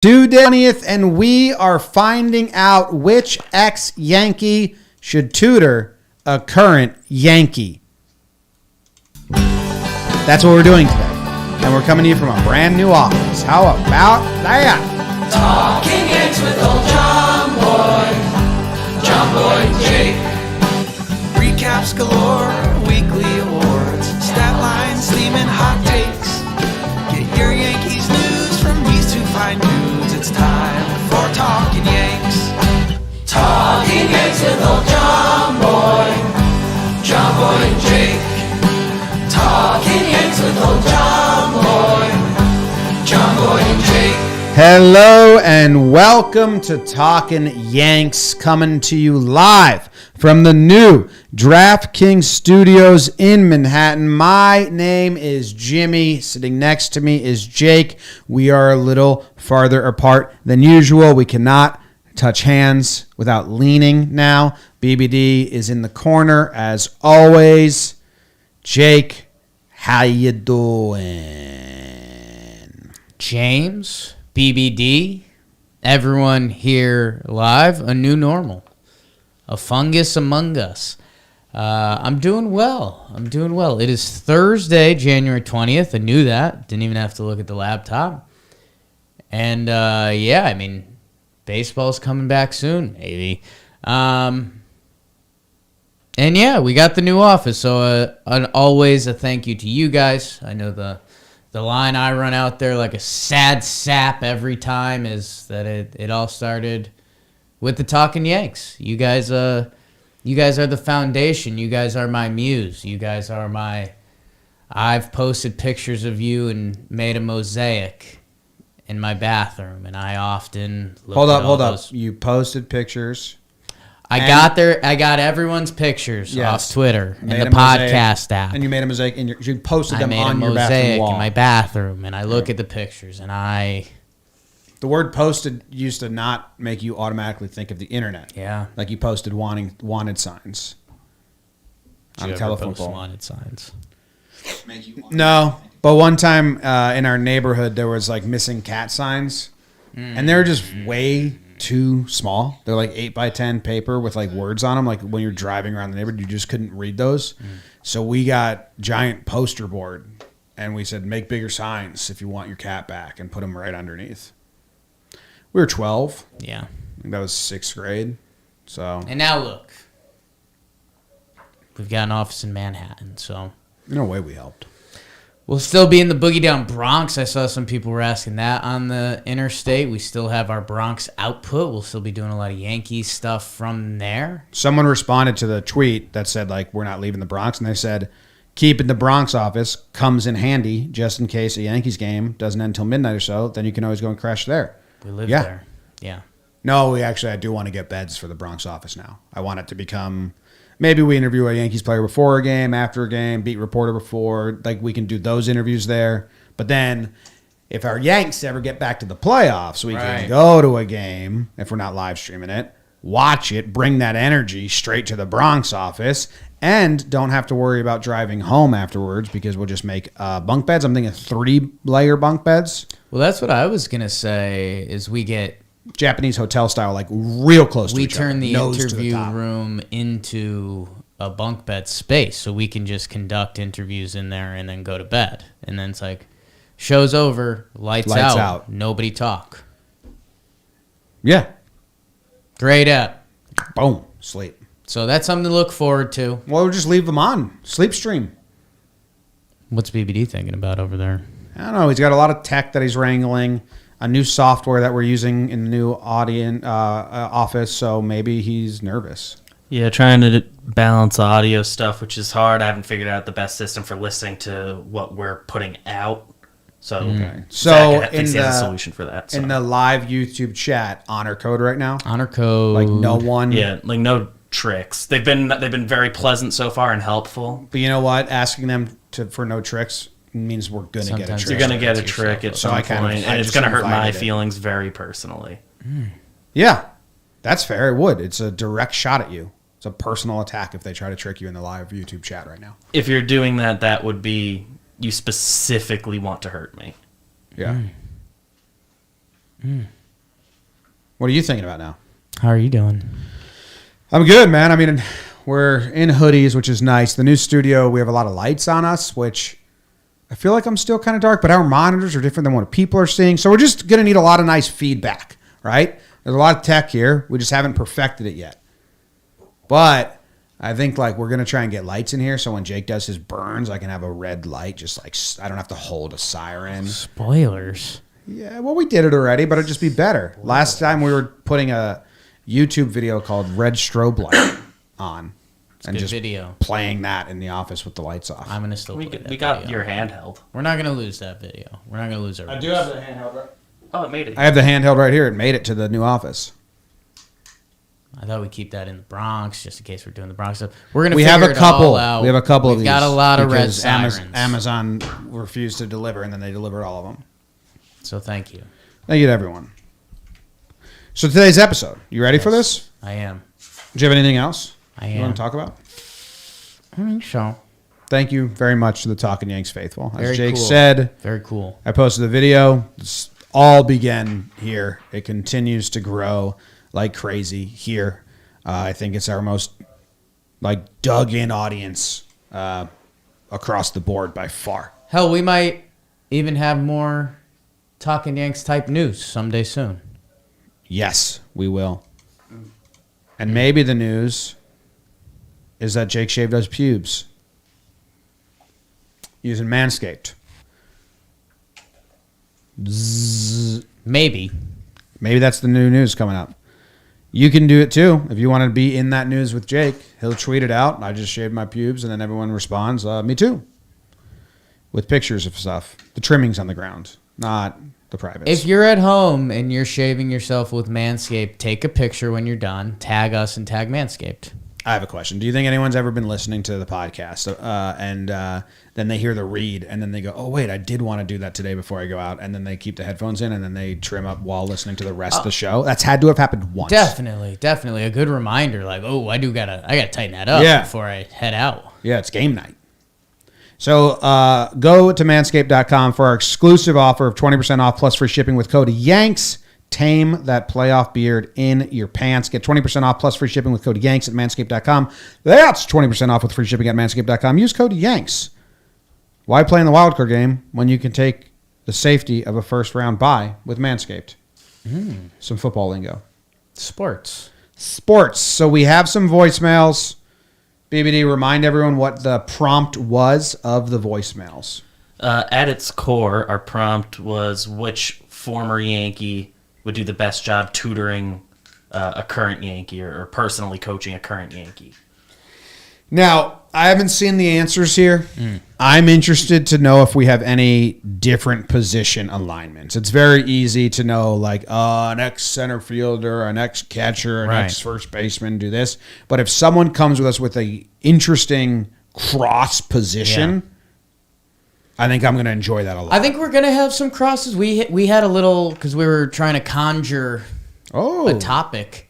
20th, and we are finding out which ex-Yankee should tutor a current Yankee. That's what we're doing today. And we're coming to you from a brand new office. How about that? Talking Yanks with old John Boy Jake. Recaps galore, weekly awards, stat lines, steaming hot takes. Get your Yankees news from these two fine dudes. It's time for Talking Yanks. Talking Yanks with old John Boy Jake. Talking Yanks with old John Boy and Jake. Hello and welcome to Talkin' Yanks, coming to you live from the new DraftKings studios in Manhattan. My name is Jimmy. Sitting next to me is Jake. We are a little farther apart than usual. We cannot touch hands without leaning now. BBD is in the corner as always. Jake, how you doing? James, BBD, everyone here live, a new normal, a fungus among us. I'm doing well. It is Thursday, January 20th. I knew that. Didn't even have to look at the laptop. And, baseball's coming back soon, maybe. And, we got the new office. So, always a thank you to you guys. I know the line I run out there like a sad sap every time is that it all started with the Talking Yanks. You guys are the foundation. You guys are my muse. You guys are I've posted pictures of you and made a mosaic in my bathroom, and I often look Hold at up. You posted pictures. I got everyone's pictures off Twitter and the podcast app. And you made a mosaic, and you posted them on your bathroom wall. I made a mosaic in my bathroom, and I look at the pictures, and The word posted used to not make you automatically think of the internet. Yeah. Like you posted wanted signs on a telephone pole. Wanted signs. No, but one time in our neighborhood, there was like missing cat signs, and they were just way too small. They're like 8x10 paper with like words on them. Like when you're driving around the neighborhood, you just couldn't read those. So we got giant poster board, and we said, make bigger signs if you want your cat back, and put them right underneath. We were 12. Yeah. I think that was 6th grade. So. And now look. We've got an office in Manhattan, so. No way we helped. We'll still be in the Boogie Down Bronx. I saw some people were asking that on the interstate. We still have our Bronx output. We'll still be doing a lot of Yankees stuff from there. Someone responded to the tweet that said, like, we're not leaving the Bronx. And they said, keeping the Bronx office comes in handy just in case a Yankees game doesn't end until midnight or so. Then you can always go and crash there. We live there. Yeah. No, I do want to get beds for the Bronx office now. I want it to become, maybe we interview a Yankees player before a game, after a game, beat reporter before. Like, we can do those interviews there. But then if our Yanks ever get back to the playoffs, we can go to a game, if we're not live streaming it, watch it, bring that energy straight to the Bronx office, and don't have to worry about driving home afterwards because we'll just make bunk beds. I'm thinking 3-layer bunk beds. Well, that's what I was going to say is we get Japanese hotel style, like real close to each other. We turn the interview room into a bunk bed space so we can just conduct interviews in there and then go to bed. And then it's like, show's over, lights out, nobody talk. Yeah. Great app. Boom, sleep. So that's something to look forward to. Well, we'll just leave them on. Sleep stream. What's BBD thinking about over there? I don't know. He's got a lot of tech that he's wrangling, a new software that we're using in the new office, so maybe he's nervous. Yeah, trying to balance audio stuff, which is hard. I haven't figured out the best system for listening to what we're putting out. So, Zach thinks he has a solution for that. So. In the live YouTube chat, honor code right now. Honor code. Like no one. Yeah, like no tricks. They've been very pleasant so far and helpful. But you know what? Asking them for no tricks means we're going to get a trick. You're going to get a trick at some point, and it's going to hurt my feelings very personally. Yeah, that's fair. It would. It's a direct shot at you. It's a personal attack if they try to trick you in the live YouTube chat right now. If you're doing that, that would be you specifically want to hurt me. Yeah. What are you thinking about now? How are you doing? I'm good, man. I mean, we're in hoodies, which is nice. The new studio, we have a lot of lights on us, which I feel like I'm still kind of dark, but our monitors are different than what people are seeing. So we're just going to need a lot of nice feedback, right? There's a lot of tech here. We just haven't perfected it yet. But I think like we're going to try and get lights in here so when Jake does his burns, I can have a red light. Just like I don't have to hold a siren. Spoilers. Yeah, well, we did it already, but it'd just be better. Last time we were putting a YouTube video called Red Strobe Light on. And good just video. Playing that in the office with the lights off. I'm going to still play that We got video. your handheld. We're not going to lose that video. We're not going to lose our I do have the handheld right. Oh, it made it. I have the handheld right here. It made it to the new office. I thought we'd keep that in the Bronx just in case we're doing the Bronx stuff. We're going to We figure have a it couple. all out. We have a couple of We've these. got a lot of red because sirens. Amazon refused to deliver, and then they delivered all of them. So thank you. Thank you to everyone. So today's episode, you ready for this? I am. Do you have anything else I you am. want to talk about? I think so. Thank you very much to the Talking Yanks faithful. As Very Jake cool. said, Very cool. I posted a video. It's all began here. It continues to grow like crazy here. I think it's our most like dug in audience across the board by far. Hell, we might even have more Talking Yanks type news someday soon. Yes, we will. And maybe the news is that Jake shaved his pubes using Manscaped. Zzz. Maybe. Maybe that's the new news coming up. You can do it too. If you want to be in that news with Jake, he'll tweet it out. I just shaved my pubes, and then everyone responds, me too. With pictures of stuff. The trimmings on the ground, not the privates. If you're at home and you're shaving yourself with Manscaped, take a picture when you're done, tag us and tag Manscaped. I have a question. Do you think anyone's ever been listening to the podcast and then they hear the read and then they go, oh, wait, I did want to do that today before I go out, and then they keep the headphones in and then they trim up while listening to the rest of the show? That's had to have happened once. Definitely. A good reminder, like, oh, I gotta tighten that up before I head out. Yeah, it's game night. So go to manscaped.com for our exclusive offer of 20% off plus free shipping with code YANKS. Tame that playoff beard in your pants. Get 20% off plus free shipping with code YANKS at manscaped.com. That's 20% off with free shipping at manscaped.com. Use code YANKS. Why play in the wildcard game when you can take the safety of a first-round bye with Manscaped? Some football lingo. Sports. So we have some voicemails. BBD, remind everyone what the prompt was of the voicemails. At its core, our prompt was which former Yankee would do the best job tutoring a current Yankee or personally coaching a current Yankee. Now, I haven't seen the answers here. I'm interested to know if we have any different position alignments. It's very easy to know, like, an ex-center fielder, an ex-catcher, an ex-first baseman do this. But if someone comes with us with a interesting cross position, I think I'm going to enjoy that a lot. I think we're gonna have some crosses. We had a little because we were trying to conjure a topic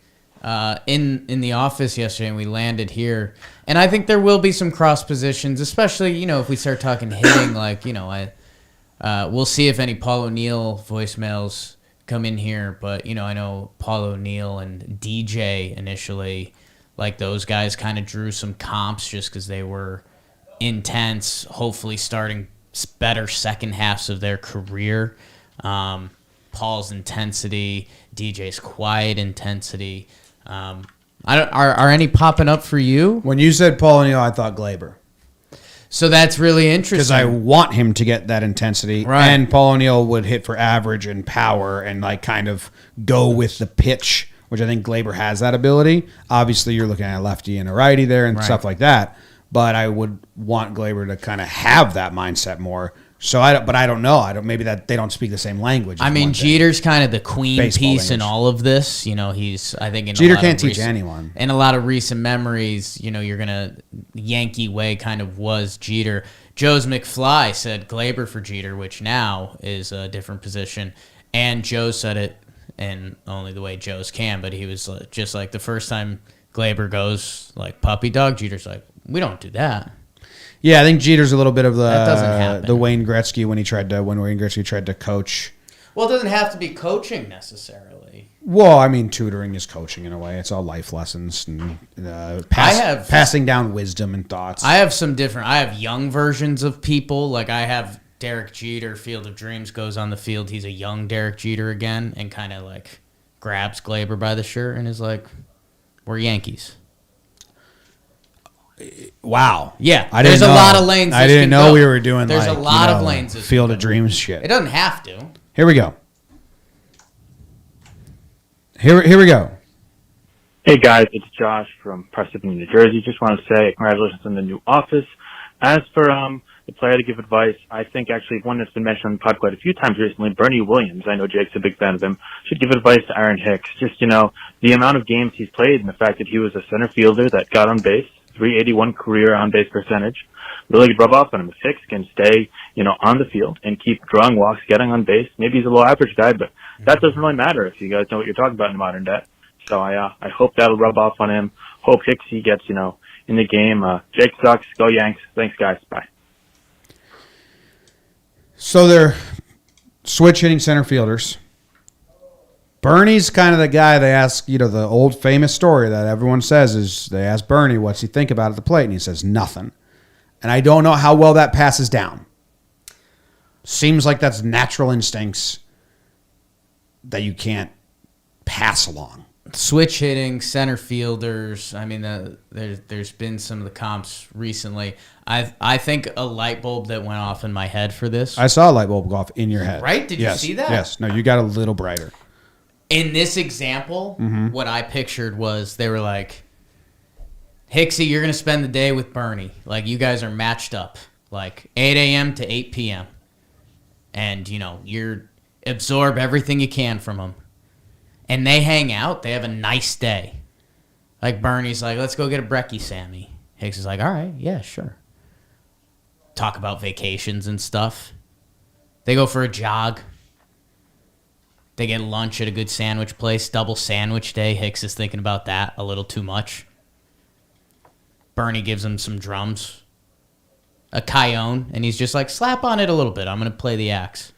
in the office yesterday, and we landed here. And I think there will be some cross positions, especially if we start talking hitting. Like we'll see if any Paul O'Neill voicemails come in here. But I know Paul O'Neill and DJ initially, like those guys, kind of drew some comps just because they were intense. Hopefully, starting better second halves of their career. Paul's intensity, DJ's quiet intensity. Are any popping up for you? When you said Paul O'Neill, I thought Glaber. So that's really interesting. Because I want him to get that intensity. Right. And Paul O'Neill would hit for average and power and like kind of go with the pitch, which I think Glaber has that ability. Obviously, you're looking at a lefty and a righty there and stuff like that. But I would want Glaber to kind of have that mindset more. So I don't know. Maybe that they don't speak the same language. I mean, Jeter's kind of the queen Baseball piece in language. all of this. He's I think in Jeter a lot can't of teach recent, anyone. In a lot of recent memories, you're gonna Yankee way kind of was Jeter. Joe's McFly said Glaber for Jeter, which now is a different position. And Joe said it in only the way Joe's can, but he was just like the first time Glaber goes like puppy dog, Jeter's like, we don't do that. Yeah, I think Jeter's a little bit of That doesn't happen. the Wayne Gretzky when Wayne Gretzky tried to coach Well, it doesn't have to be coaching necessarily. Well, I mean, tutoring is coaching in a way. It's all life lessons and passing down wisdom and thoughts. I have young versions of people. Like I have Derek Jeter, Field of Dreams, goes on the field. He's a young Derek Jeter again and kind of like grabs Glaber by the shirt and is like, we're Yankees. Wow. Yeah. There's a lot of lanes. I didn't know we were doing There's a lot of lanes. Field of Dreams shit. It doesn't have to. Here we go. Here we go. Hey guys, it's Josh from Parsippany, New Jersey. Just want to say congratulations on the new office. As for the player to give advice, I think actually one that's been mentioned on the pod quite a few times recently, Bernie Williams. I know Jake's a big fan of him. Should give advice to Aaron Hicks. Just, the amount of games he's played and the fact that he was a center fielder that got on base, 381 career on base percentage, really could rub off on him. If Hicks can stay, on the field and keep drawing walks, getting on base, maybe he's a low average guy, but that doesn't really matter if you guys know what you're talking about in modern day. So I hope that'll rub off on him. Hope Hicksy gets, in the game. Jake sucks. Go Yanks. Thanks, guys. Bye. So they're switch hitting center fielders. Bernie's kind of the guy they ask, the old famous story that everyone says is they ask Bernie, what's he think about at the plate? And he says, nothing. And I don't know how well that passes down. Seems like that's natural instincts that you can't pass along. Switch hitting center fielders. I mean, there's been some of the comps recently. I think a light bulb that went off in my head for this. I saw a light bulb go off in your head. Right? Did you see that? Yes. No, you got a little brighter. In this example, what I pictured was they were like, Hicksy, you're going to spend the day with Bernie. Like, you guys are matched up. Like, 8 a.m. to 8 p.m. And, you're absorb everything you can from him. And they hang out. They have a nice day. Like, Bernie's like, let's go get a brekkie, Sammy. Hicks is like, all right, yeah, sure. Talk about vacations and stuff. They go for a jog. They get lunch at a good sandwich place. Double sandwich day. Hicks is thinking about that a little too much. Bernie gives him some drums. A Cayenne. And he's just like, slap on it a little bit. I'm going to play the axe.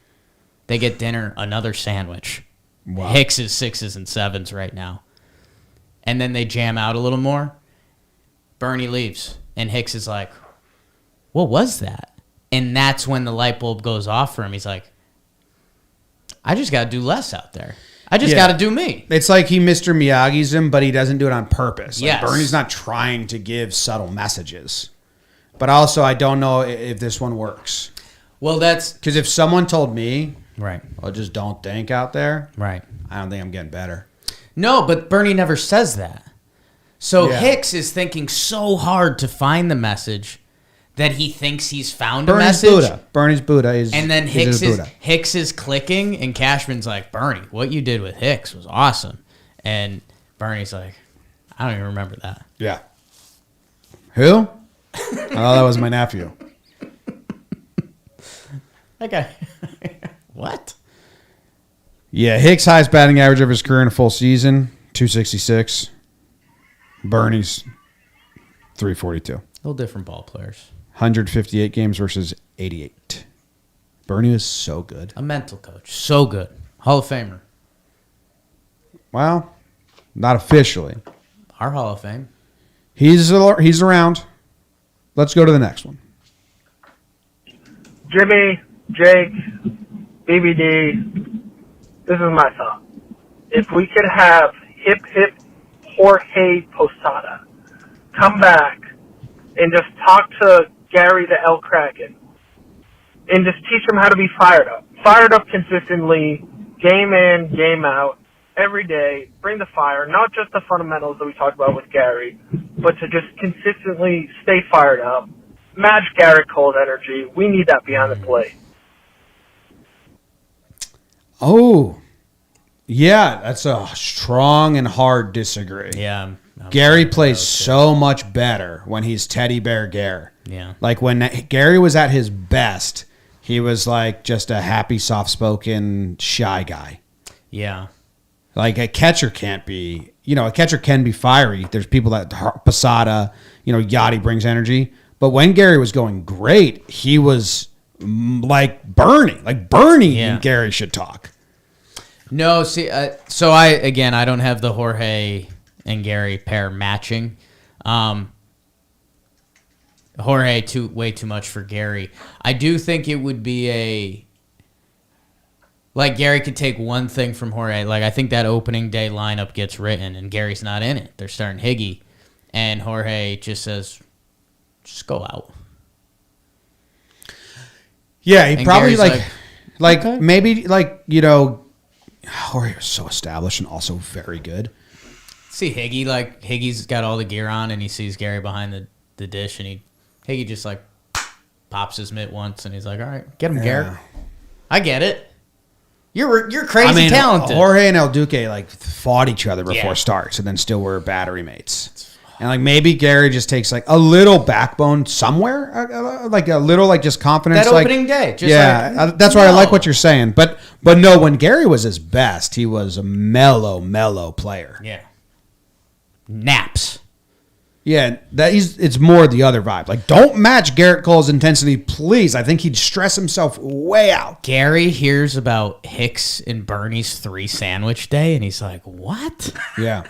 They get dinner, another sandwich. Wow. Hicks is 6s and 7s right now. And then they jam out a little more. Bernie leaves. And Hicks is like, what was that? And that's when the light bulb goes off for him. He's like, I just got to do less out there. I just got to do me. It's like he Mr. Miyagi's him, but he doesn't do it on purpose. Like yes. Bernie's not trying to give subtle messages. But also, I don't know if this one works. Well, that's... Because if someone told me, right, well, just don't think out there, right, I don't think I'm getting better. No, but Bernie never says that. So Hicks is thinking so hard to find the message that he thinks he's found a message. Bernie's Buddha is... And then Hicks is clicking, and Cashman's like, Bernie, what you did with Hicks was awesome. And Bernie's like, I don't even remember that. Yeah. Who? Oh, that was my nephew. Okay. What? Yeah, Hicks' highest batting average of his career in a full season, 266. Bernie's 342. A little different ball players. 158 games versus 88. Bernie was so good. A mental coach. So good. Hall of Famer. Well, not officially. Our Hall of Fame. He's around. Let's go to the next one. Jimmy, Jake, BBD, this is my thought. If we could have hip Jorge Posada come back and just talk to Gary the El Kraken and just teach him how to be fired up consistently, game in, game out, every day, bring the fire, not just the fundamentals that we talked about with Gary, but to just consistently stay fired up, match Garrett Cole's energy. We need that beyond the plate. Oh, yeah, that's a strong and hard disagree. Yeah. Gary plays so much better when he's Teddy Bear Gary. Yeah. Like when Gary was at his best, he was like just a happy, soft-spoken, shy guy. Yeah. Like a catcher can't be, a catcher can be fiery. There's people that Posada, Yachty brings energy. But when Gary was going great, he was like Bernie. Like Bernie and Gary should talk. No, see, so I don't have the Jorge and Gary pair matching. Jorge way too much for Gary. I do think it would be like Gary could take one thing from Jorge. Like I think that opening day lineup gets written and Gary's not in it. They're starting Higgy, and Jorge just says, "Just go out." Yeah, he And probably Gary's okay. maybe Jorge was so established and also very good. See Higgy, Higgy's got all the gear on and he sees Gary behind the dish and Higgy just pops his mitt once and he's like, all right, get him, Gary. I get it. You're crazy talented. Jorge and El Duque fought each other before starts and then still were battery mates. And maybe Gary just takes a little backbone somewhere, a little just confidence. That opening day, that's why I like what you're saying. But no, when Gary was his best, he was a mellow player. Yeah, naps. Yeah, it's more the other vibe. Don't match Garrett Cole's intensity, please. I think he'd stress himself way out. Gary hears about Hicks and Bernie's 3 sandwich day, and he's like, "What?" Yeah.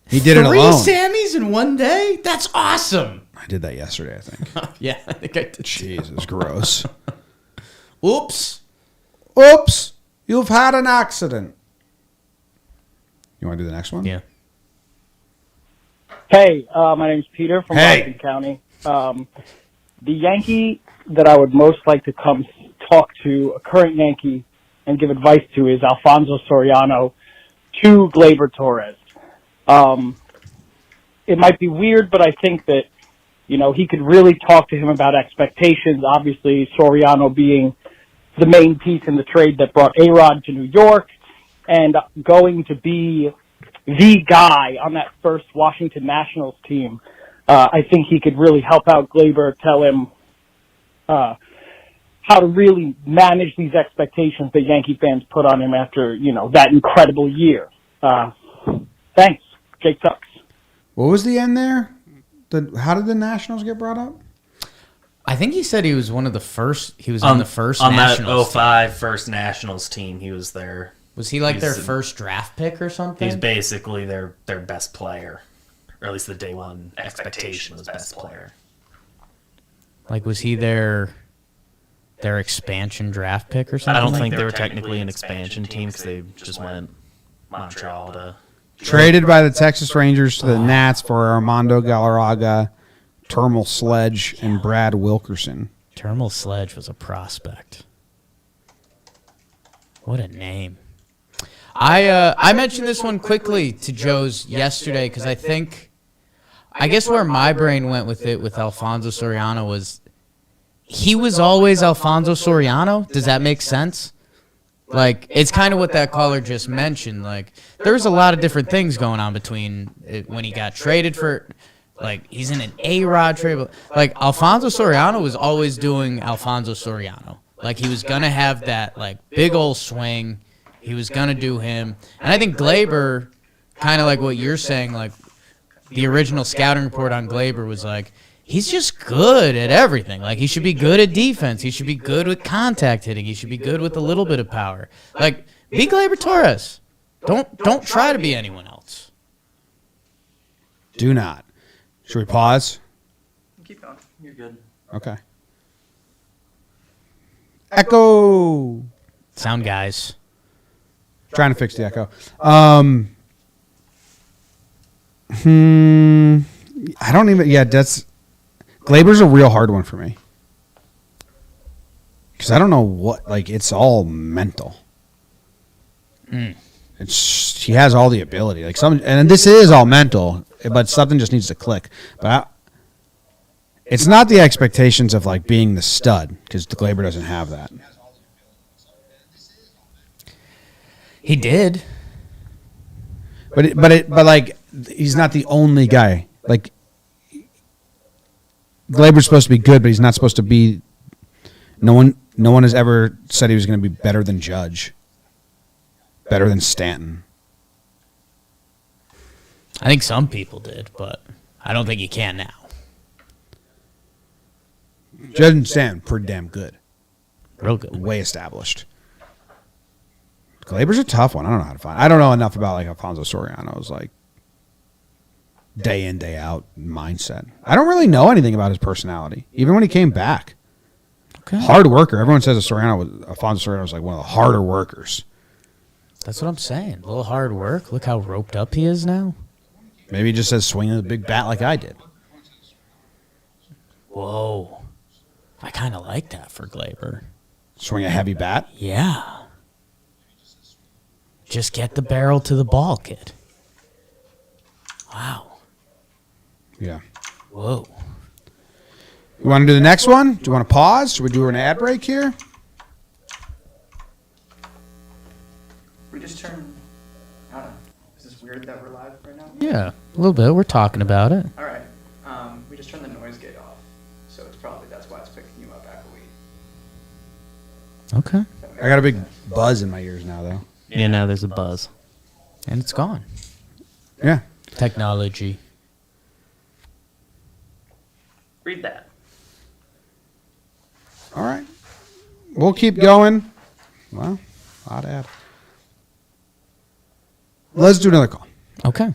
He did it 3 alone. 3 Sammys in one day? That's awesome. I did that yesterday, I think. Yeah, I think I did. Jesus, gross. Oops. You've had an accident. You want to do the next one? Yeah. Hey, my name's Peter from Washington County. The Yankee that I would most like to come talk to, a current Yankee, and give advice to is Alfonso Soriano to Gleyber Torres. It might be weird, but I think that, he could really talk to him about expectations. Obviously, Soriano being the main piece in the trade that brought A-Rod to New York and going to be the guy on that first Washington Nationals team. I think he could really help out Gleyber, tell him how to really manage these expectations that Yankee fans put on him after, that incredible year. Thanks. Jake Tucks. What was the end there? How did the Nationals get brought up? I think he said he was one of the first. He was on the first on Nationals that 05 first Nationals team. He was there. Was he their first draft pick or something? He's basically their best player, or at least the day one expectation was best player. Was he their expansion draft pick or something? I don't think they were technically an expansion team because they just went Montreal to. Traded by the Texas Rangers to the Nats for Armando Galarraga, Termal Sledge, and Brad Wilkerson. Termal Sledge was a prospect. What a name. I mentioned this one quickly to Joe's yesterday because I guess where my brain went with it with Alfonso Soriano was he was always Alfonso Soriano. Does that make sense? It's kind of what that caller just mentioned. There's a lot of different things going on between when he got traded for, he's in an A-Rod trade. Alfonso Soriano was always doing Alfonso Soriano. He was going to have that, big old swing. He was going to do him. And I think Gleyber, kind of like what you're saying, the original scouting report on Gleyber was he's just good at everything. He should be good at defense. He should be good with contact hitting. He should be good with a little bit of power. Be Gleyber Torres. Don't try to be anyone else. Do not. Should we pause? Keep going. You're good. Okay. Echo. Sound guys. Trying to fix the echo. I don't even. Yeah, Gleyber's a real hard one for me because I don't know what. It's all mental. He has all the ability. And this is all mental, but something just needs to click. But it's not the expectations of being the stud because Gleyber doesn't have that. He did. But he's not the only guy. Gleyber's supposed to be good, but he's not supposed to be. No one has ever said he was going to be better than Judge, better than Stanton. I think some people did, but I don't think you can now. Judge and Stanton, pretty damn good, Real good. way established. Glaber's a tough one. I don't know how to find. I don't know enough about like Alfonso Soriano's like day in, day out mindset. I don't really know anything about his personality, even when he came back. Okay. Hard worker. Everyone says Alfonso Soriano was like one of the harder workers. That's what I'm saying. A little hard work. Look how roped up he is now. Maybe he just says swinging a big bat like I did. Whoa. I kind of like that for Glaber. Swing a heavy bat? Yeah. Just get the barrel to the ball, kid. Wow. Yeah. Whoa. You want to do the next one? Do you want to pause? Should we do an ad break here? We just turned. I don't know. Is this weird that we're live right now? Yeah, a little bit. We're talking about it. All right. We just turned the noise gate off, so it's probably that's why it's picking you up echoey. Okay. I got a big buzz in my ears now, though. Yeah, now there's a buzz. And it's gone. Yeah. Technology. Read that. All right. We'll keep going. Well, odd ad. Let's do another call. Okay.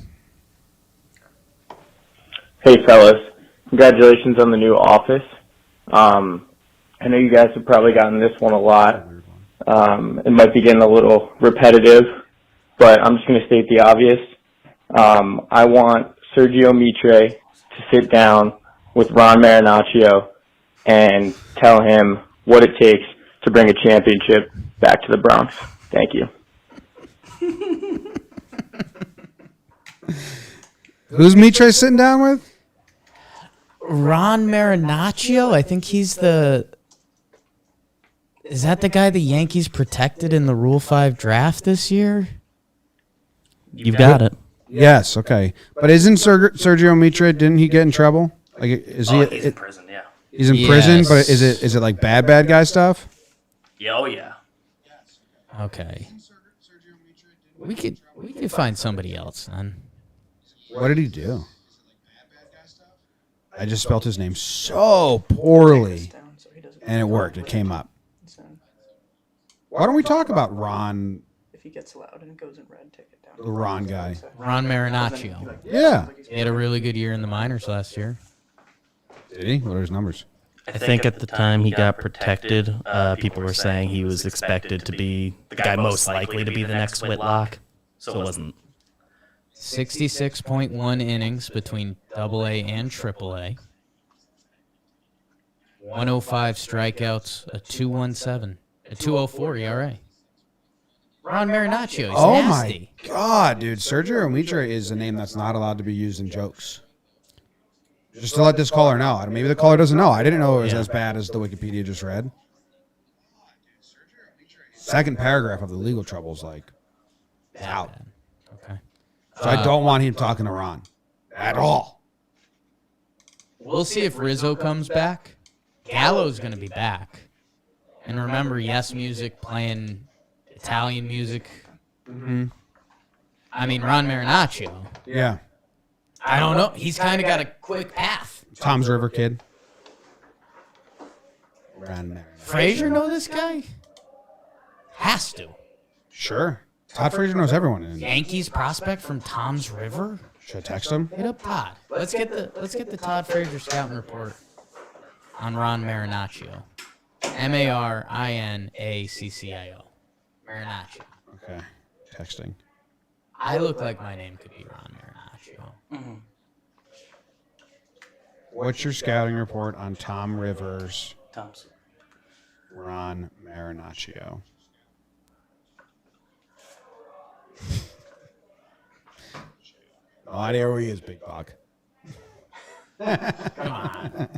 Hey, fellas. Congratulations on the new office. I know you guys have probably gotten this one a lot. It might be getting a little repetitive, but I'm just going to state the obvious. I want Sergio Mitre to sit down with Ron Marinaccio and tell him what it takes to bring a championship back to the Bronx. Thank you. Who's Mitre sitting down with? Ron Marinaccio? I think he's the... Is that the guy the Yankees protected in the Rule 5 draft this year? You've got it. Yes, okay. But isn't Sergio Mitre, didn't he get in trouble? Like, is he? He's in prison, yeah. He's in prison, but Yes. is it like bad guy stuff? Yeah, oh yeah. Okay. We could find somebody else then. What did he do? I just spelled his name so poorly, and it worked. It came up. Why don't we talk about Ron, If he gets loud and it goes in red, take it down. the Ron guy? Ron Marinaccio. Yeah. He had a really good year in the minors last year. Did he? What are his numbers? I think at the time he got protected, people were saying he was expected to be the guy most likely to be the next Whitlock. So it wasn't. 66.1 innings between AA and AAA. 105 strikeouts, a 2.17, a 2.04 ERA. Ron Marinaccio, he's Oh nasty. my God, dude! Sergio Mitre is a name that's not allowed to be used in jokes. Just to let this caller know. Maybe the caller doesn't know. I didn't know it was as bad as the Wikipedia just read. Second paragraph of the legal trouble is like out. Okay. So I don't want him talking to Ron at all. We'll see if Rizzo comes back. Gallo's going to be back. And remember, Yes Music playing Italian music. Mm-hmm. I mean, Ron Marinaccio. Yeah. I don't know. He's kind of got a quick path. Tom's River kid. Ron Marinaccio. Frazier know this guy? Has to. Sure. Todd Frazier knows everyone. Yankees prospect from Tom's River? Should I text him? Hit up Todd. Let's get the Todd Frazier scouting report on Ron Marinaccio. Marinaccio. Marinaccio. Okay. Texting. I look like my name could be Ron Marinaccio. What's your scouting report on Tom Rivers, Thompson. Ron Marinaccio? No idea where he is, Big Buck. Come on.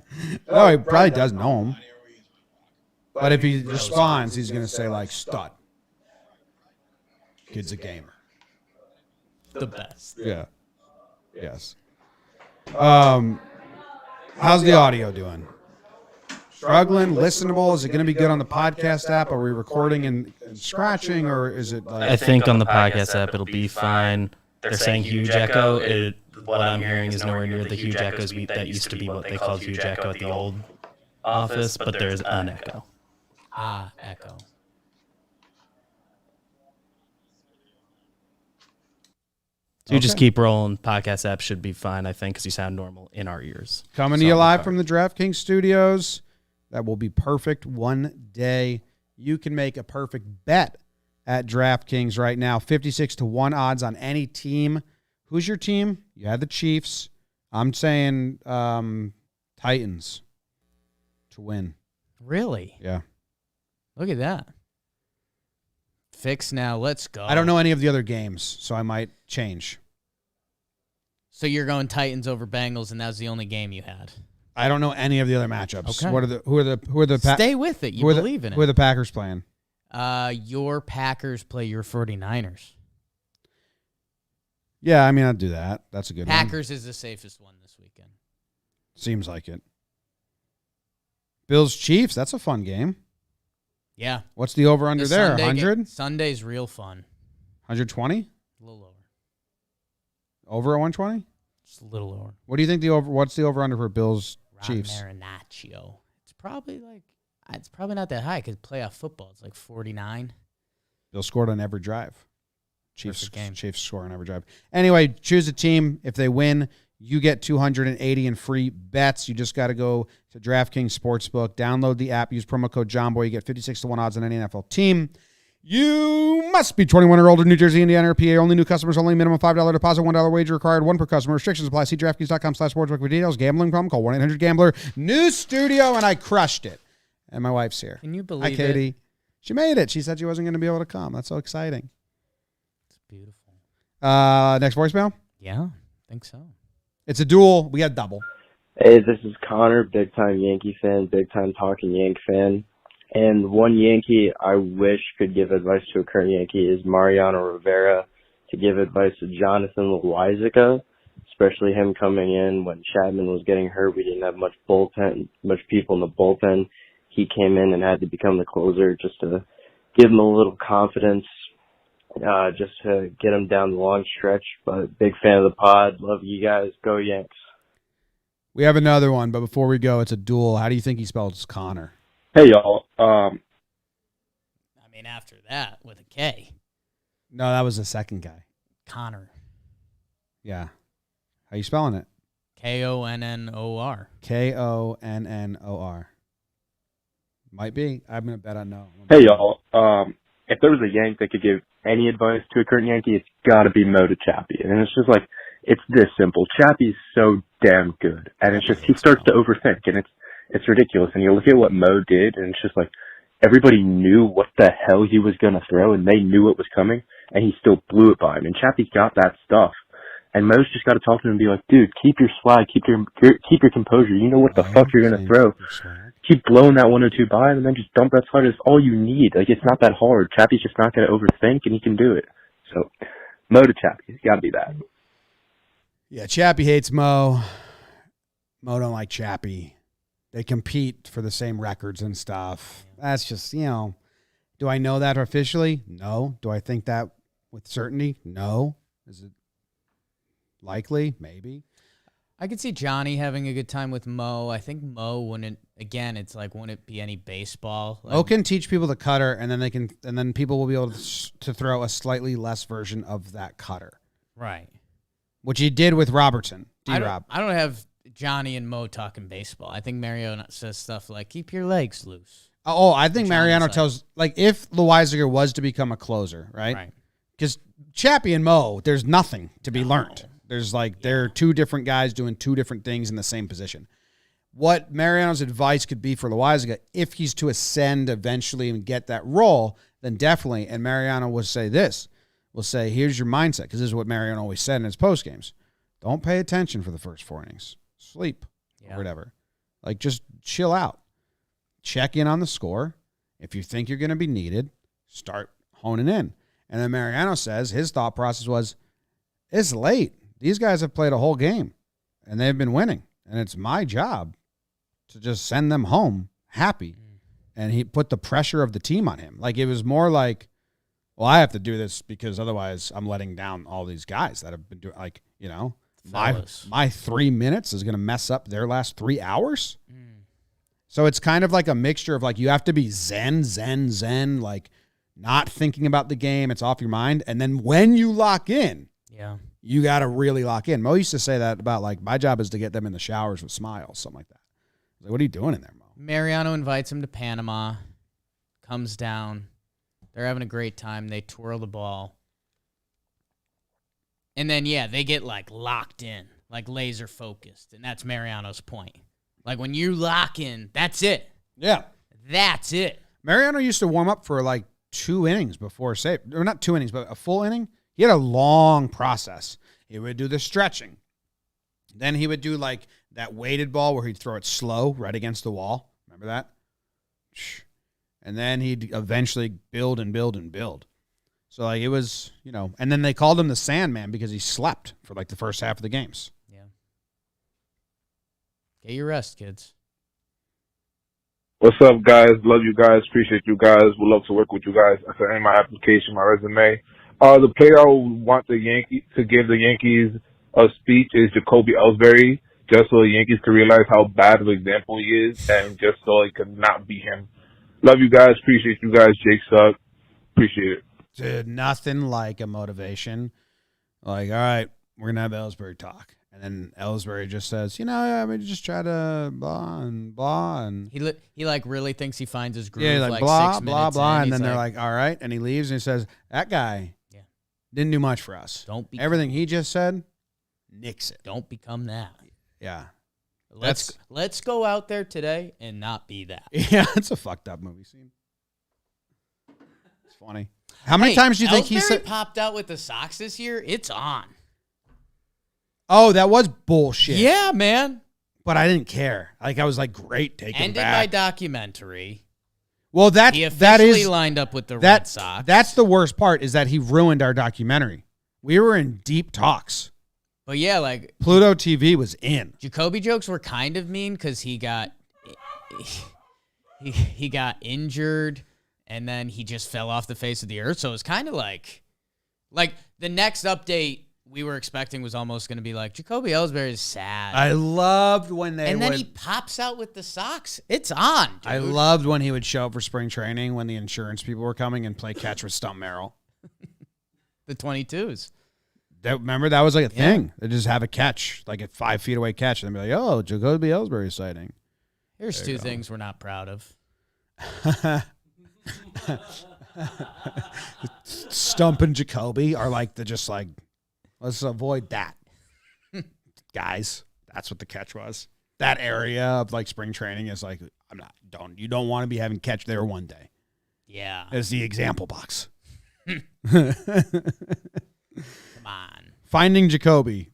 No, he probably does know him. But if he responds, he's going to say, like, stud. Kid's a gamer. The best. Yeah. Yes. How's the audio doing? Struggling, listenable? Is it going to be good on the podcast app? Are we recording and scratching, or is it like... I think on the podcast app it'll be fine. They're saying huge echo. What I'm hearing is nowhere near the huge echoes that used to be what they called huge echo at the old office, but there's an echo. Ah, echo. You just keep rolling. Podcast app should be fine, I think, because you sound normal in our ears. Coming to you live from the DraftKings studios. That will be perfect one day. You can make a perfect bet at DraftKings right now. 56-1 odds on any team. Who's your team? You had the Chiefs. I'm saying Titans to win. Really? Yeah. Look at that. Fix now. Let's go. I don't know any of the other games, so I might change. So you're going Titans over Bengals, and that's the only game you had. I don't know any of the other matchups. Okay. Who are the Stay with it. You believe in it. Who are the Packers playing? Your Packers play your 49ers. Yeah, I mean, I'd do that. That's a good one. Packers is the safest one this weekend. Seems like it. Bills Chiefs, that's a fun game. Yeah. What's the over under there? 100? Sunday's real fun. 120? A little lower. Over at 120? Just a little lower. What do you think what's the over under for Bills Chiefs? Marinaccio. It's probably not that high because playoff football, it's like 49. Bills scored on every drive. Chiefs score on every drive. Anyway, choose a team. If they win, you get 280 in free bets. You just got to go to DraftKings Sportsbook, download the app, use promo code JOHNBOY. You get 56-1 odds on any NFL team. You must be 21 or older, New Jersey, Indiana, or PA. Only new customers, only minimum $5 deposit, $1 wager required, one per customer. Restrictions apply. See DraftKings.com/sportsbook for details. Gambling problem? Call 1-800-GAMBLER. New studio, and I crushed it. And my wife's here. Can you believe Hi, Katie. She made it. She said she wasn't going to be able to come. That's so exciting. It's beautiful. Next voicemail? Yeah, I think so. It's a duel. We got double. Hey, this is Connor, big-time Yankee fan, big-time talking Yank fan. And one Yankee I wish could give advice to a current Yankee is Mariano Rivera to give advice to Jonathan Loaisiga, especially him coming in when Chapman was getting hurt. We didn't have much people in the bullpen. He came in and had to become the closer just to give him a little confidence, just to get him down the long stretch. But big fan of the pod. Love you guys. Go Yanks. We have another one, but before we go, it's a duel. How do you think he spells Connor? Hey, y'all. I mean, after that, with a K. No, that was the second guy. Connor. Yeah. How you spelling it? Konnor. Konnor. Might be. I'm going to bet on no. Hey, y'all. If there was a Yank that could give any advice to a current Yankee, it's got to be Mo to Chappie. And it's just like, it's this simple. Chappie's so damn good. And it's just, he starts to overthink. And it's ridiculous. And you look at what Mo did, and it's just like, everybody knew what the hell he was going to throw, and they knew it was coming, and he still blew it by him. And Chappie's got that stuff. And Mo's just got to talk to him and be like, dude, keep your swag, keep your composure. You know what the fuck you're going to throw. Keep blowing that 102 by him, and then just dump that slide. It's all you need. Like, it's not that hard. Chappie's just not going to overthink, and he can do it. So, Mo to Chappie. It's got to be that. Yeah, Chappie hates Mo. Mo don't like Chappie. They compete for the same records and stuff. That's just, do I know that officially? No. Do I think that with certainty? No. Is it likely? Maybe. I could see Johnny having a good time with Mo. I think Mo wouldn't be any baseball. Mo can teach people the cutter, and then people will be able to throw a slightly less version of that cutter. Right. Which he did with Robertson. D-Rob. I don't have Johnny and Mo talking baseball. I think Mariano says stuff like, keep your legs loose. Oh, I think Mariano tells, like, if Loaisiga was to become a closer, right? Right. Because Chappie and Mo, there's nothing to be learned. There's they're two different guys doing two different things in the same position. What Mariano's advice could be for Loaisiga, if he's to ascend eventually and get that role, then definitely, and Mariano will say this, will say, here's your mindset, because this is what Mariano always said in his post games. Don't pay attention for the first 4 innings. Sleep or whatever. Like, just chill out. Check in on the score. If you think you're going to be needed, start honing in. And then Mariano says his thought process was, it's late. These guys have played a whole game, and they've been winning. And it's my job to just send them home happy. And he put the pressure of the team on him. Like, it was more like, well, I have to do this because otherwise I'm letting down all these guys that have been doing, like, my 3 minutes is going to mess up their last 3 hours. So it's kind of like a mixture of, like, you have to be zen, like, not thinking about the game. It's off your mind. And then when you lock in, you got to really lock in. Mo used to say that about, like, my job is to get them in the showers with smiles, something like that. Like, what are you doing in there, Mo? Mariano invites him to Panama, comes down. They're having a great time. They twirl the ball. And then, yeah, they get, like, locked in, like laser focused. And that's Mariano's point. Like, when you lock in, that's it. Yeah. That's it. Mariano used to warm up for, like, 2 innings before save. Or not 2 innings, but a full inning. He had a long process. He would do the stretching. Then he would do, like, that weighted ball where he'd throw it slow right against the wall. Remember that? And then he'd eventually build and build and build. So, like, it was, you know, and then they called him the Sandman because he slept for, like, the first half of the games. Yeah. Get your rest, kids. What's up, guys? Love you guys. Appreciate you guys. Would love to work with you guys. I sent in my application, my resume. The player I would want the Yankees to give the Yankees a speech is Jacoby Ellsbury, just so the Yankees can realize how bad of an example he is, and just so it could not be him. Love you guys. Appreciate you guys. Jake suck. Appreciate it. Dude, nothing like a motivation. Like, all right, we're going to have Ellsbury talk. And then Ellsbury just says, you know, I mean, just try to blah and blah. And he like really thinks he finds his groove. yeah, like blah, 6 blah, minutes blah. in. And then He's they're like, all right. And he leaves and he says, that guy didn't do much for us. Everything he just said, nix it. Don't become that. Yeah. Let's go out there today and not be that. Yeah, it's a fucked up movie scene. It's funny. How many times do you think he said popped out with the Sox this year? It's on. Oh, that was bullshit. Yeah, man. But I didn't care. Like, I was like, great, take him Ended back. my documentary. Well, he officially lined up with the Red Sox. That's the worst part, is that he ruined our documentary. We were in deep talks. But yeah, like Pluto TV was in. Jacoby jokes were kind of mean because he got injured and then he just fell off the face of the earth. So it was kind of like the next update we were expecting was almost going to be like Jacoby Ellsbury is sad. I loved when they then he pops out with the Sox. It's on, dude. I loved when he would show up for spring training when the insurance people were coming and play catch with Stump Merrill. The 22s. Remember, that was like a thing. They just have a catch, like a 5 feet away catch, and they'd be like, oh, Jacoby Ellsbury sighting. Here's two things we're not proud of. Stump and Jacoby are like, let's avoid that. Guys, that's what the catch was. That area of like spring training is like, you don't want to be having catch there one day. Yeah. It's the example box. Come on. Finding Jacoby.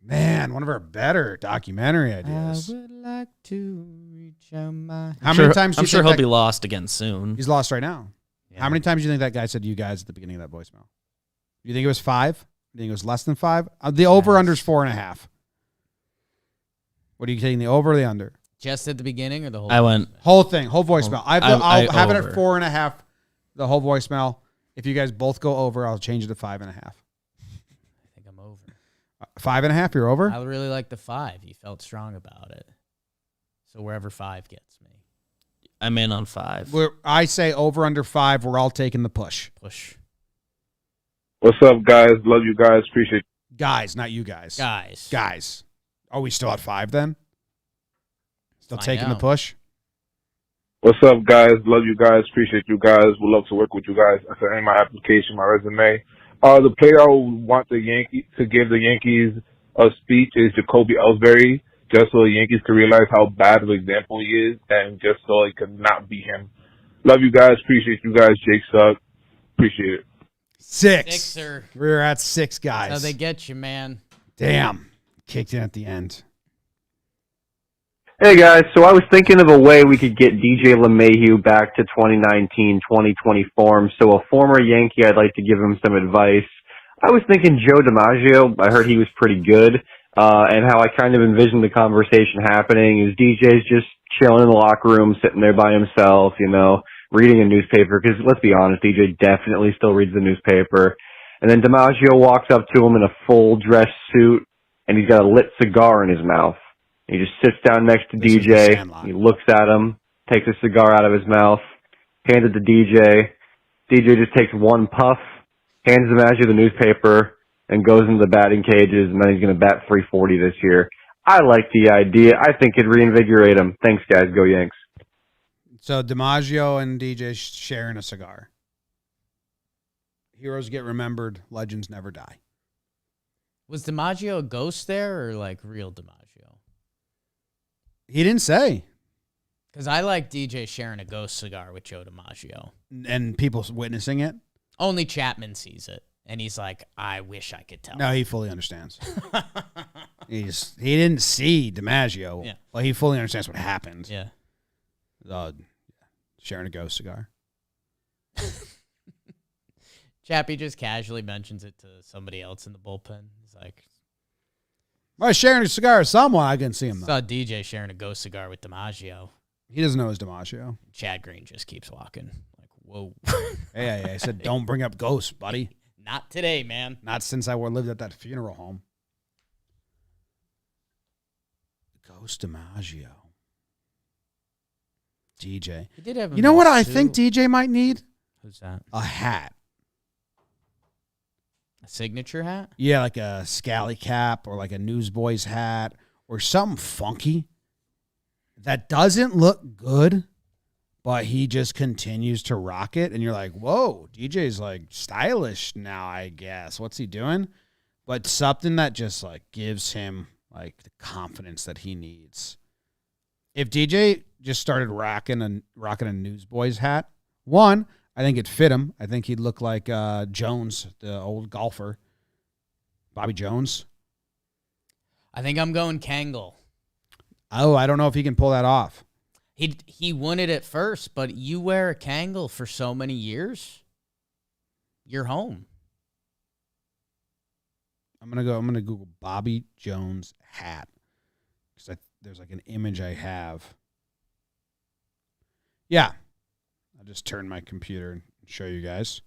Man, one of our better documentary ideas. I would like to reach out my... How many times do you I'm sure think he'll be lost again soon. He's lost right now. Yeah. How many times do you think that guy said you guys at the beginning of that voicemail? You think it was 5? You think it was less than 5? The over-under is 4.5. What are you taking, the over or the under? Just at the beginning or the whole... I went... Whole thing, whole voicemail. I'll have it at over. 4.5, the whole voicemail. If you guys both go over, I'll change it to 5.5. I think I'm over. 5.5, you're over? I really like the 5. You felt strong about it. So wherever 5 gets me. I'm in on 5. I say over under 5. We're all taking the push. Push. What's up, guys? Love you guys. Appreciate you. Guys, not you guys. Guys. Are we still at 5 then? Still Find taking out. the push? What's up, guys? Love you guys. Appreciate you guys. Would love to work with you guys. I sent in my application, my resume. The player I would want the Yankees to give the Yankees a speech is Jacoby Ellsbury, just so the Yankees can realize how bad of an example he is, and just so it could not be him. Love you guys. Appreciate you guys. Jake suck. Appreciate it. 6. Sixer. We're at 6, guys. That's how they get you, man. Damn. Kicked in at the end. Hey guys, so I was thinking of a way we could get DJ LeMahieu back to 2019-2020 form. So a former Yankee, I'd like to give him some advice. I was thinking Joe DiMaggio. I heard he was pretty good. And how I kind of envisioned the conversation happening is DJ's just chilling in the locker room, sitting there by himself, reading a newspaper. Because let's be honest, DJ definitely still reads the newspaper. And then DiMaggio walks up to him in a full dress suit, and he's got a lit cigar in his mouth. He just sits down next to DJ. He looks at him, takes a cigar out of his mouth, hands it to DJ. DJ just takes one puff, hands DiMaggio the newspaper, and goes into the batting cages, and then he's going to bat 340 this year. I like the idea. I think it'd reinvigorate him. Thanks, guys. Go Yanks. So DiMaggio and DJ sharing a cigar. Heroes get remembered. Legends never die. Was DiMaggio a ghost there or like real DiMaggio? He didn't say. Because I like DJ sharing a ghost cigar with Joe DiMaggio. And people witnessing it? Only Chapman sees it. And he's like, I wish I could tell. No, he fully understands. He didn't see DiMaggio. Yeah. Well, he fully understands what happened. Yeah. Sharing a ghost cigar. Chappie just casually mentions it to somebody else in the bullpen. He's like, Well, sharing a cigar with someone, I couldn't see him, though. saw DJ sharing a ghost cigar with DiMaggio. He doesn't know his DiMaggio. Chad Green just keeps walking. Like, whoa. Hey, I said, don't bring up ghosts, buddy. Not today, man. Not since I lived at that funeral home. Ghost DiMaggio. DJ. He did have You know what I suit. think DJ might need? Who's that? A hat. A signature hat? Yeah, like a scally cap or like a newsboy's hat or something funky that doesn't look good, but he just continues to rock it. And you're like, whoa, DJ's like stylish now, I guess. What's he doing? But something that just like gives him like the confidence that he needs. If DJ just started rocking a newsboy's hat, one, I think it'd fit him. I think he'd look like Jones, the old golfer. Bobby Jones. I think I'm going Kangol. Oh, I don't know if he can pull that off. He won it at first, but you wear a Kangol for so many years, you're home. I'm gonna Google Bobby Jones hat because there's like an image I have. Yeah, I'll just turn my computer and show you guys.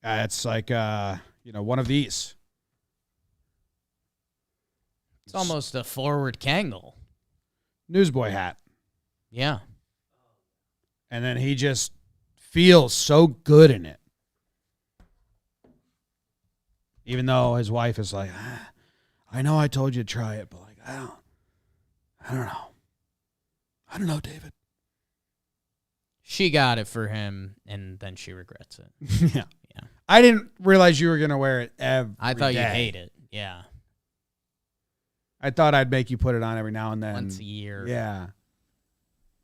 It's like one of these. It's almost a forward Kangol. Newsboy hat. Yeah. And then he just feels so good in it. Even though his wife is like, I know I told you to try it, but like, I don't know. I don't know, David. She got it for him, and then she regrets it. Yeah. I didn't realize you were going to wear it every I thought day. you hate it. Yeah. I thought I'd make you put it on every now and then. Once a year. Yeah.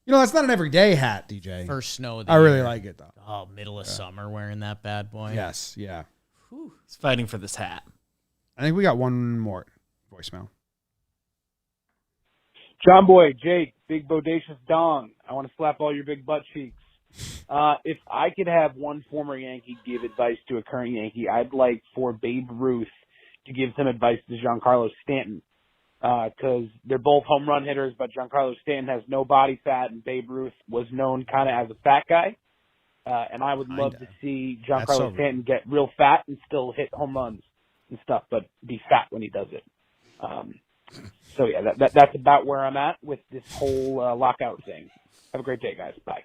You know, that's not an everyday hat, DJ. First snow of the I really year. like it, though. Oh, middle of summer wearing that bad boy. Yes, yeah. Whew. He's fighting for this hat. I think we got one more voicemail. John Boy, Jake, big bodacious dong. I want to slap all your big butt cheeks. If I could have one former Yankee give advice to a current Yankee, I'd like for Babe Ruth to give some advice to Giancarlo Stanton. Because they're both home run hitters, but Giancarlo Stanton has no body fat, and Babe Ruth was known kind of as a fat guy. And I would love to see Giancarlo Stanton get real fat and still hit home runs and stuff, but be fat when he does it. So yeah, that's about where I'm at with this whole lockout thing. Have a great day, guys. Bye.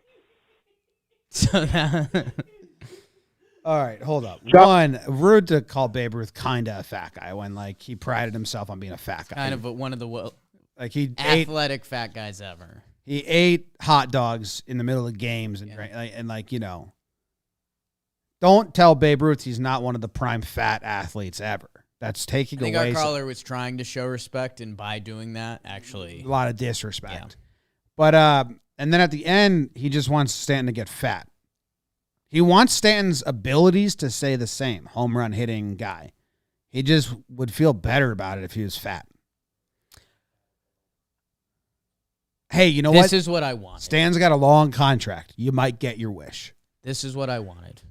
So that All right, hold up. One, rude to call Babe Ruth kind of a fat guy when like he prided himself on being a fat guy. kind of one of the like he athletic fat guys ever. He ate hot dogs in the middle of games and don't tell Babe Ruth he's not one of the prime fat athletes ever. That's taking I think away our caller was trying to show respect, and by doing that, actually a lot of disrespect. Yeah. But and then at the end, he just wants Stanton to get fat. He wants Stanton's abilities to stay the same, home run hitting guy. He just would feel better about it if he was fat. Hey, you know what? This is what I wanted. Stan's got a long contract. You might get your wish. This is what I wanted.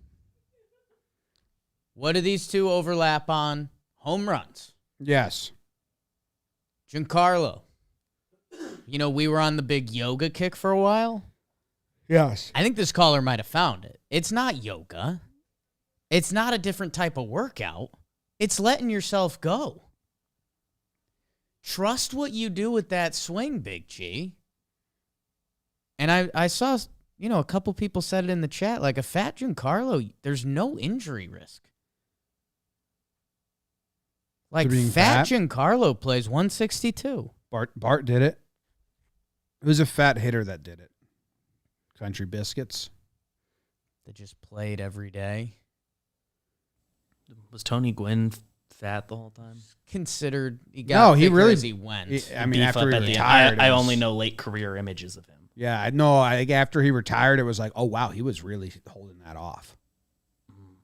What do these two overlap on? Home runs. Yes. Giancarlo. You know, we were on the big yoga kick for a while. Yes. I think this caller might have found it. It's not yoga. It's not a different type of workout. It's letting yourself go. Trust what you do with that swing, Big G. And I saw, a couple people said it in the chat, like a fat Giancarlo, there's no injury risk. Like being fat fat? Giancarlo plays 162. Bart did it. Who's a fat hitter that did it? Country Biscuits. That just played every day. Was Tony Gwynn fat the whole time? Considered he got he bigger really. as he went. I mean, Beef after up he at the end. retired, I it was- only know late career images of him. Yeah, I know. I think after he retired, it was like, oh wow, he was really holding that off.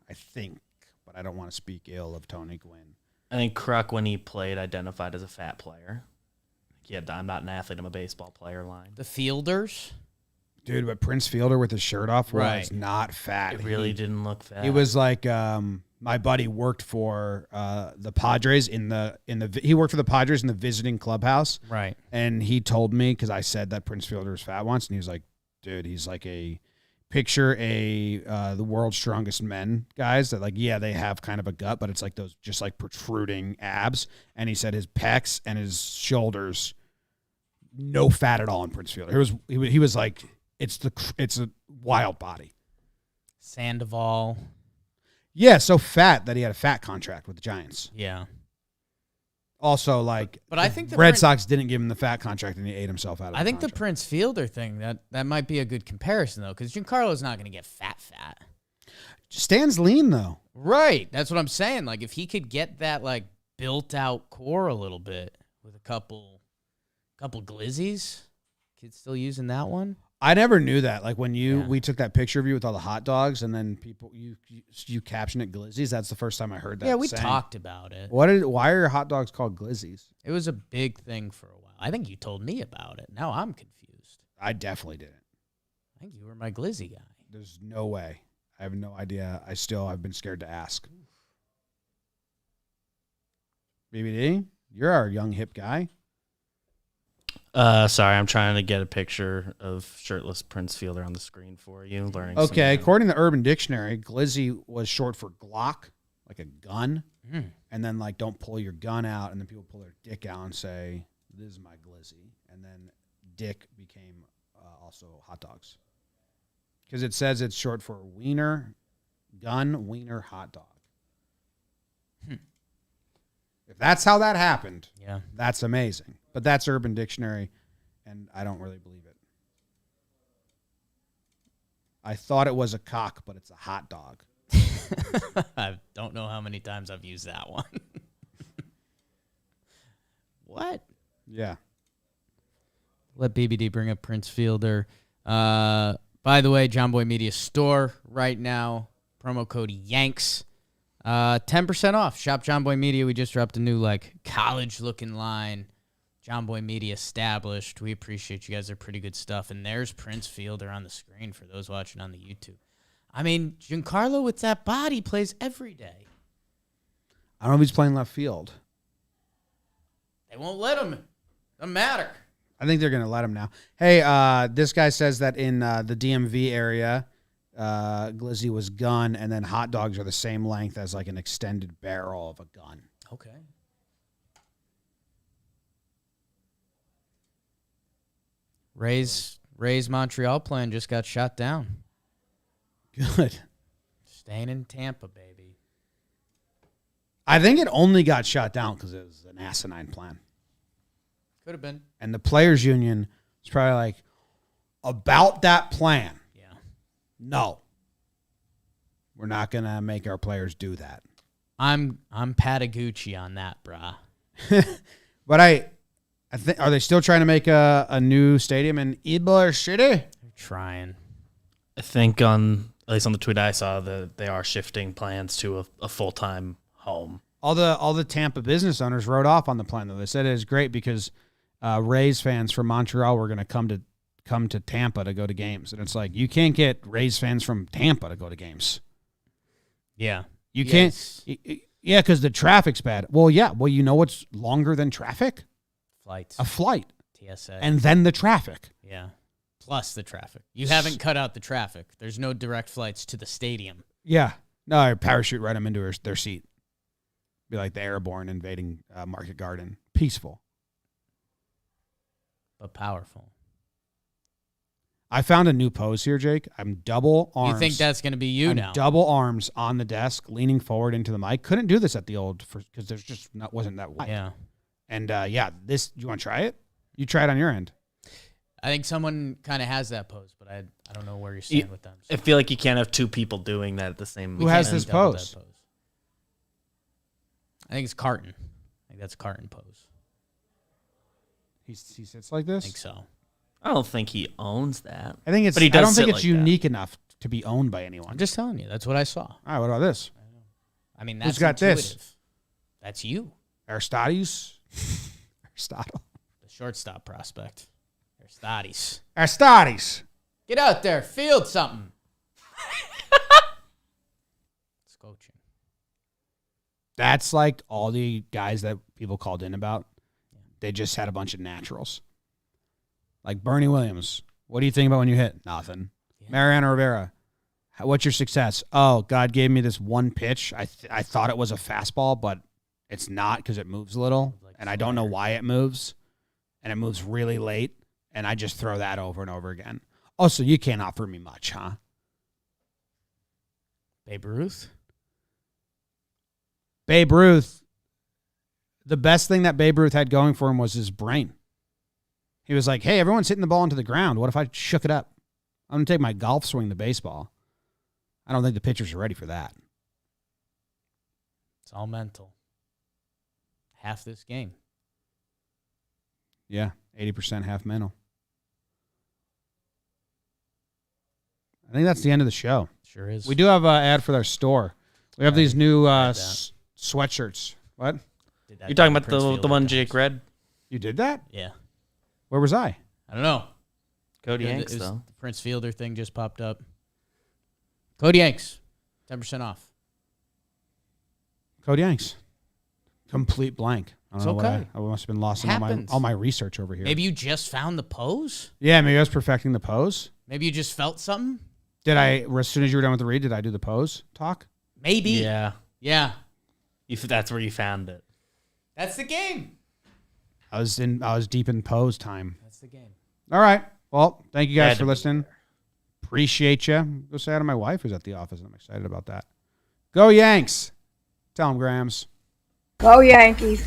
I think, but I don't want to speak ill of Tony Gwynn. I think Kruk, when he played, identified as a fat player. Yeah, I'm not an athlete. I'm a baseball player. Line. The fielders. Dude, but Prince Fielder with his shirt off was Right. not fat. It really didn't look fat. He was like my buddy worked for the Padres he worked for the Padres in the visiting clubhouse. Right. And he told me, because I said that Prince Fielder was fat once, and he was like, dude, he's like the world's strongest men guys that, like, yeah, they have kind of a gut, but it's like those just like protruding abs. And he said his pecs and his shoulders, no fat at all in Prince Fielder. He was like, it's a wild body. Sandoval. Yeah, so fat that he had a fat contract with the Giants. Yeah. Also, like, But I think the Red Prince- Sox didn't give him the fat contract, and he ate himself out of it. I think the Prince Fielder thing, that might be a good comparison, though, because Giancarlo's not going to get fat. Stan's lean, though. Right. That's what I'm saying. Like, if he could get that, like, built-out core a little bit with a couple glizzies, kids still using that one? I never knew that. Like, when we took that picture of you with all the hot dogs, and then you caption it glizzies. That's the first time I heard that. Yeah, we saying. talked about it. Why are hot dogs called glizzies? It was a big thing for a while. I think you told me about it. Now I'm confused. I definitely didn't. I think you were my glizzy guy. There's no way. I have no idea. I've been scared to ask. BBD, you're our young hip guy. Sorry, I'm trying to get a picture of shirtless Prince Fielder on the screen for you. Learning. Okay, according to the Urban Dictionary, glizzy was short for Glock, like a gun. And then, like, don't pull your gun out, and then people pull their dick out and say, this is my glizzy. And then dick became also hot dogs. Because it says it's short for wiener, gun, wiener, hot dog. If that's how that happened, yeah, that's amazing. But that's Urban Dictionary, and I don't really believe it. I thought it was a cock, but it's a hot dog. I don't know how many times I've used that one. What? Yeah. Let BBD bring up Prince Fielder. By the way, John Boy Media store right now. Promo code YANKS. 10% off. Shop John Boy Media. We just dropped a new, like, college-looking line. John Boy Media established. We appreciate you guys. They're pretty good stuff. And there's Prince Fielder on the screen for those watching on the YouTube. I mean, Giancarlo with that body plays every day. I don't know if he's playing left field. They won't let him. Doesn't matter. I think they're going to let him now. Hey, this guy says that in the DMV area, glizzy was gun, and then hot dogs are the same length as like an extended barrel of a gun. Okay. Ray's Montreal plan just got shot down. Good. Staying in Tampa, baby. I think it only got shot down because it was an asinine plan. Could have been. And the players' union was probably like, about that plan. Yeah. No. We're not going to make our players do that. I'm Patagucci on that, brah. But I think, are they still trying to make a new stadium in Ybor City? They're trying. I think at least on the tweet I saw, that they are shifting plans to a full-time home. All the Tampa business owners wrote off on the plan, though. They said it is great because Rays fans from Montreal were going to come to Tampa to go to games. And it's like, you can't get Rays fans from Tampa to go to games. Yeah. You can't. Yeah, because the traffic's bad. Well, yeah. Well, you know what's longer than traffic? Flights. A flight. TSA. And then the traffic. Yeah. Plus the traffic. You haven't cut out the traffic. There's no direct flights to the stadium. Yeah. No, parachute right them into their seat. Be like the airborne invading Market Garden. Peaceful. But powerful. I found a new pose here, Jake. I'm double arms. You think that's going to be you now? Double arms on the desk, leaning forward into the mic. Couldn't do this at the old because there's just wasn't that wide. Yeah. And this. You want to try it? You try it on your end. I think someone kind of has that pose, but I don't know where you stand with them. So. I feel like you can't have two people doing that at the same time. Who has this pose? I think it's Carton. I think that's Carton pose. He sits like this? I think so. I don't think he owns that. I think it's. But he does I don't think sit it's like unique enough to be owned by anyone. I'm just telling you. That's what I saw. All right. What about this? I mean, that's who's got intuitive. this? That's you. Aristodes. Aristotle. The shortstop prospect. Aristodes. Aristodes. Get out there. Field something. It's coaching. That's like all the guys that people called in about. They just had a bunch of naturals. Like Bernie Williams. What do you think about when you hit? Nothing. Yeah. Mariano Rivera. What's your success? Oh, God gave me this one pitch. I thought it was a fastball, but it's not because it moves a little. And I don't know why it moves. And it moves really late. And I just throw that over and over again. Oh, so you can't offer me much, huh? Babe Ruth? Babe Ruth. The best thing that Babe Ruth had going for him was his brain. He was like, hey, everyone's hitting the ball into the ground. What if I shook it up? I'm going to take my golf swing to baseball. I don't think the pitchers are ready for that. It's all mental. Half this game. Yeah, 80% half mental. I think that's the end of the show. Sure is. We do have an ad for their store. We have these new sweatshirts. What? You're talking about the one Jake read? You did that? Yeah. Where was I? I don't know. Cody Yanks, though. The Prince Fielder thing just popped up. Cody Yanks, 10% off. Cody Yanks. Complete blank. I don't know okay. I must have been lost in all my research over here. Maybe you just found the pose? Yeah, maybe I was perfecting the pose. Maybe you just felt something? Did I, as soon as you were done with the read, did I do the pose talk? Maybe. Yeah. Yeah. That's where you found it. That's the game. I was deep in pose time. That's the game. All right. Well, thank you guys for listening. Appreciate you. Go say hi to my wife who's at the office, and I'm excited about that. Go Yanks. Tell them, Grams. Go Yankees.